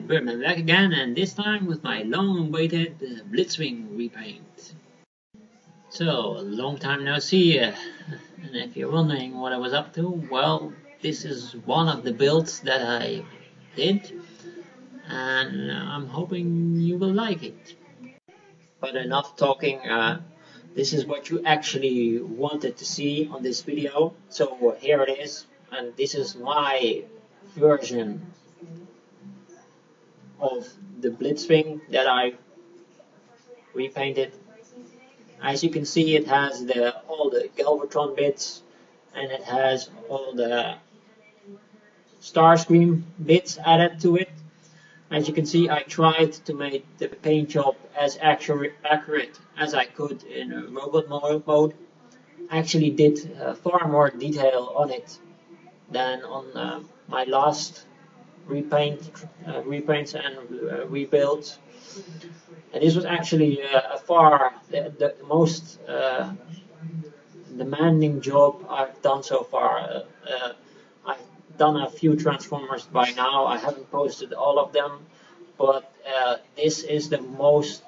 I'm back again, and this time with my long-awaited blitzwing repaint. So, long time no see, and if you're wondering what I was up to, well, this is one of the builds that I did, and I'm hoping you will like it. But enough talking, this is what you actually wanted to see on this video, so here it is, and this is my version of the blitzwing that I repainted. As you can see, it has all the galvatron bits, and it has all the starscreem bits added to it. As you can see, I tried to make the paint job as accurate as I could in a robot mode. I actually did far more detail on it than on my last repaints and rebuilds. And this was actually far the most demanding job I've done so far. I've done a few transformers by now. I haven't posted all of them, but this is the most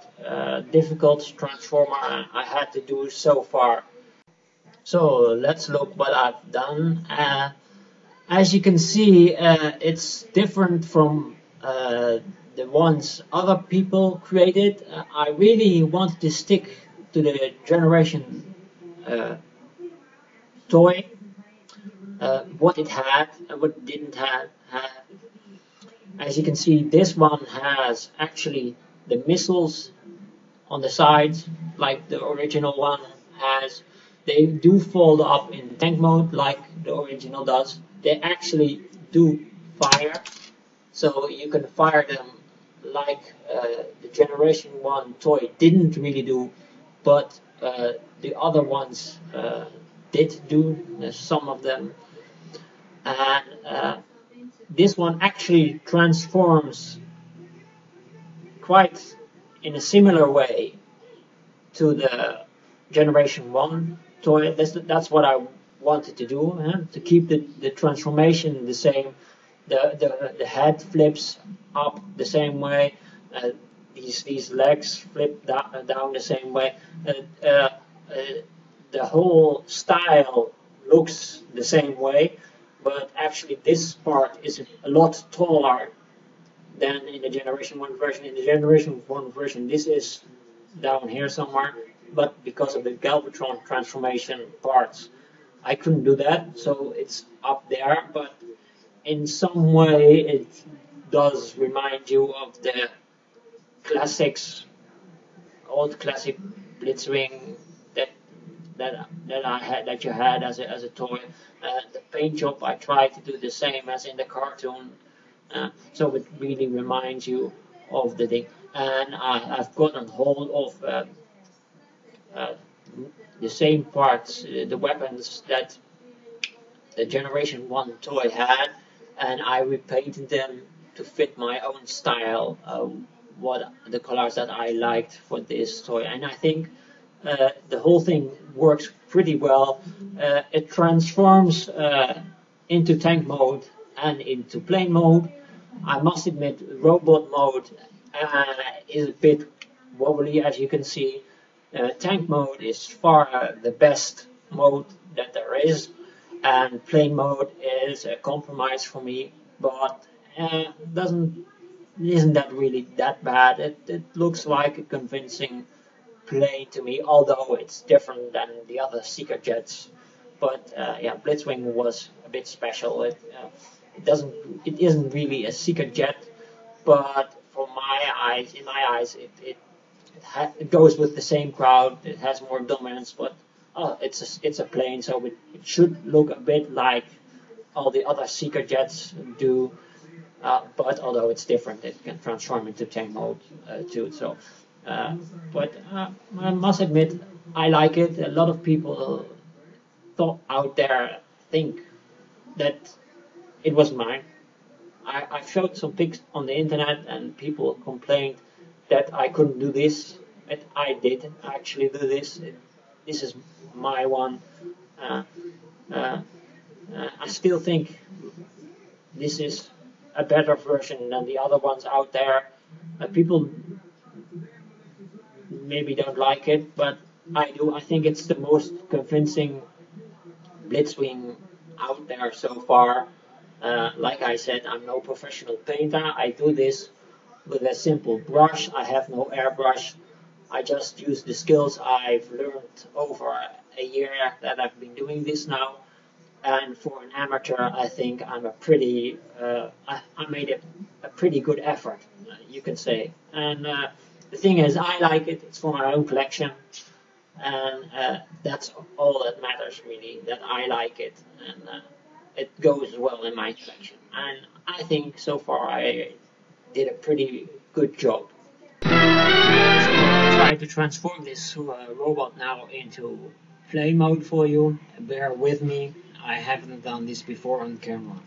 difficult transformer I had to do so far. So let's look what I've done. As you can see, it's different from the ones other people created. I really wanted to stick to the generation toy, what it had and what it didn't have. As you can see, this one has actually the missiles on the sides, like the original one has. They do fold up in tank mode like the original does. They actually do fire, so you can fire them like the Generation 1 toy didn't really do, but the other ones did do, some of them. And this one actually transforms quite in a similar way to the Generation 1 toy. That's what I wanted to do, to keep the transformation the same. The head flips up the same way, these legs flip down the same way. The whole style looks the same way, but actually this part is a lot taller than in the Generation 1 version. In the Generation 1 version, this is down here somewhere, but because of the galvatron transformation parts, I couldn't do that, so it's up there. But in some way, it does remind you of the classics, old classic blitzwing that you had as a toy. The paint job, I tried to do the same as in the cartoon, so it really reminds you of the thing. And I've gotten hold of the same parts, the weapons that the Generation 1 toy had, and I repainted them to fit my own style, what the colors that I liked for this toy. And I think the whole thing works pretty well. It transforms into tank mode and into plane mode. I must admit, robot mode is a bit wobbly, as you can see. Tank mode is far the best mode that there is, and plane mode is a compromise for me, but isn't that really that bad. It looks like a convincing plane to me, although it's different than the other seeker jets. But yeah, Blitzwing was a bit special. It isn't really a seeker jet, but in my eyes, it goes with the same crowd. It has more dominance, but it's a plane, so it should look a bit like all the other seeker jets do. But although it's different, it can transform into tank mode too. So, but I must admit, I like it. A lot of people out there think that it was mine. I showed some pics on the internet, and people complained that I couldn't do this. But I did actually do this. This is my one. I still think this is a better version than the other ones out there. People maybe don't like it, but I do. I think it's the most convincing blitzwing out there so far. Like I said, I'm no professional painter. I do this with a simple brush. I have no airbrush. I just use the skills I've learned over a year that I've been doing this now. And for an amateur, I think I'm a pretty, I made a pretty good effort, you can say. And the thing is, I like it. It's for my own collection. And that's all that matters, really, that I like it. And it goes well in my collection. And I think so far I did a pretty good job. So I'll try to transform this robot now into play mode for you. Bear with me. I haven't done this before on camera.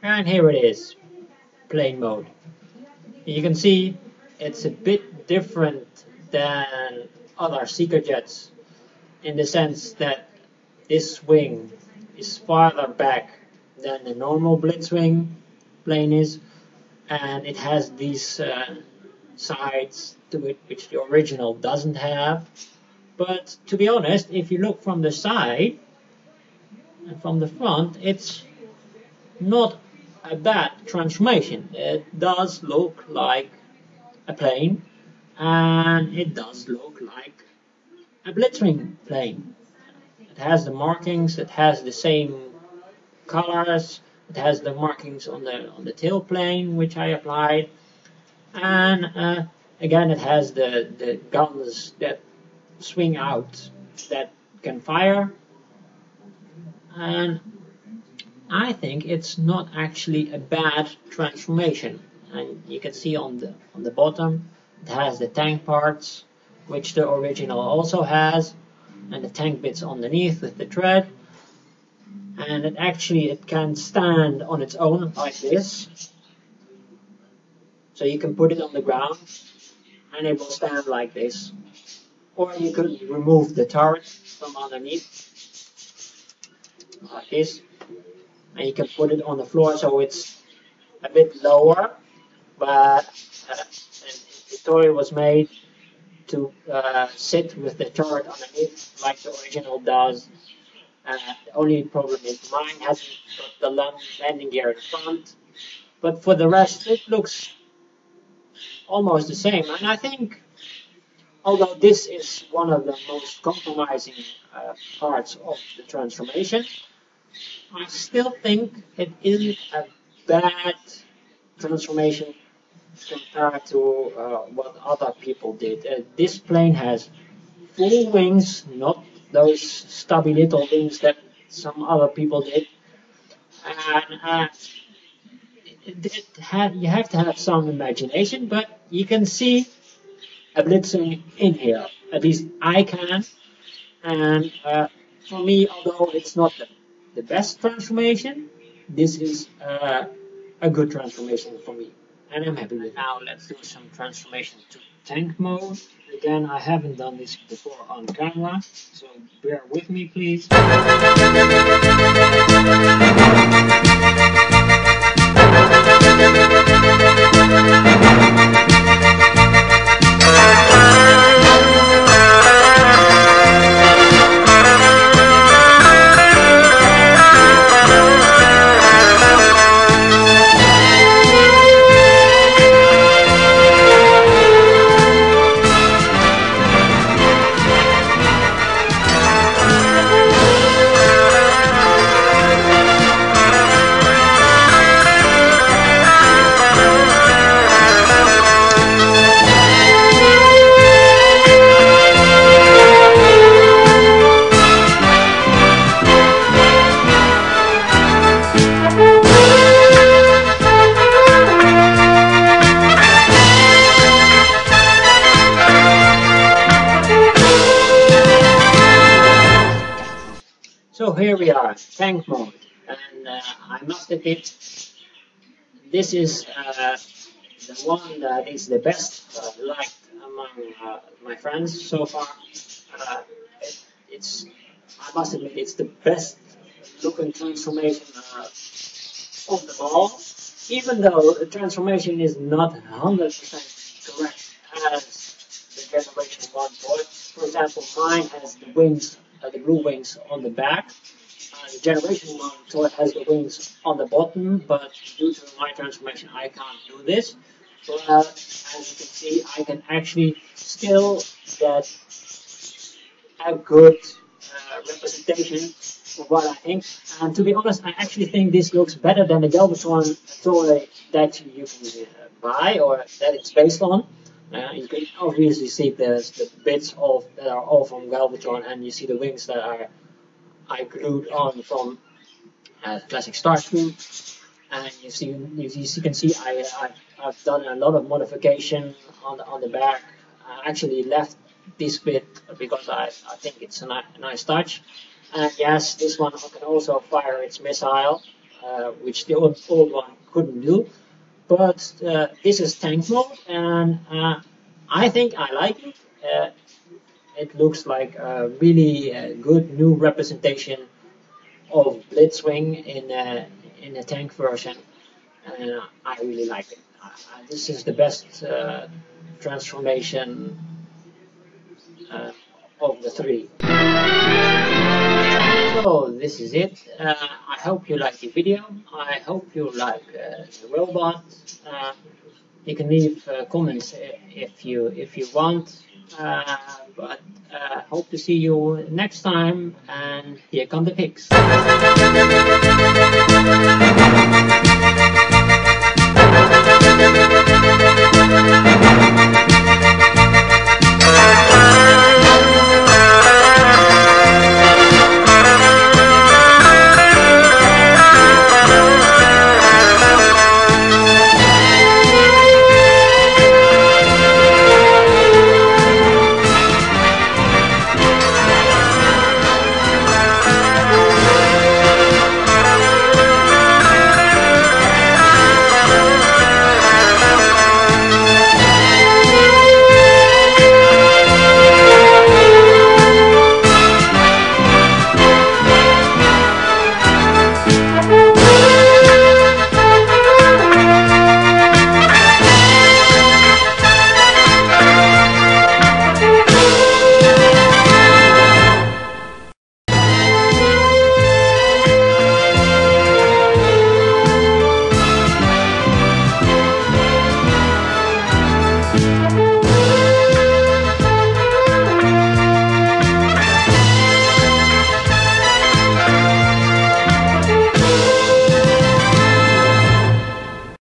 And here it is, plane mode. You can see it's a bit different than other seeker jets in the sense that this wing is farther back than the normal blitzwing plane is, and it has these sides to it which the original doesn't have. But to be honest, if you look from the side and from the front, it's not a bad transformation. It does look like a plane, and it does look like a blitzwing plane. It has the markings, it has the same colors, it has the markings on the tail plane which I applied, and again it has the guns that swing out that can fire, and I think it's not actually a bad transformation. And you can see on the bottom it has the tank parts which the original also has, and the tank bits underneath with the tread, and it can stand on its own like this, so you can put it on the ground and it will stand like this, or you could remove the turret from underneath like this, and you can put it on the floor so it's a bit lower, but the toy was made to sit with the turret underneath like the original does. The only problem is mine hasn't got the landing gear in front, but for the rest it looks almost the same. And I think, although this is one of the most compromising parts of the transformation, I still think it isn't a bad transformation compared to what other people did. This plane has full wings, not those stubby little wings that some other people did. And you have to have some imagination, but you can see a blitzwing in here. At least I can. And for me, although it's not the best transformation, this is a good transformation for me. And I'm happy with it. Now let's do some transformation to tank mode. Again, I haven't done this before on camera, so bear with me please. So here we are, tank mode, and I must admit, this is the one that is the best liked among my friends so far. I must admit, it's the best looking transformation of them all, even though the transformation is not 100% correct as the Generation 1 toy. For example, mine has the wings, the blue wings on the back. The Generation 1 toy has the wings on the bottom, but due to my transformation I can't do this. But as you can see, I can actually still get a good representation of what I think. And to be honest, I actually think this looks better than the galvatron toy that you can buy or that it's based on. You can obviously see the bits that are all from galvatron, and you see the wings that I glued on from classic starscreem. And you can see I've done a lot of modification on the back. I actually left this bit because I think it's a nice touch. And yes, this one can also fire its missile, which the old one couldn't do. But this is tank mode, and I think I like it. It looks like a really good new representation of blitzwing in a tank version, and I really like it. This is the best transformation of the three. So this is it. I hope you like the video. I hope you like the robot. You can leave comments if you want. But hope to see you next time. And here come the pics.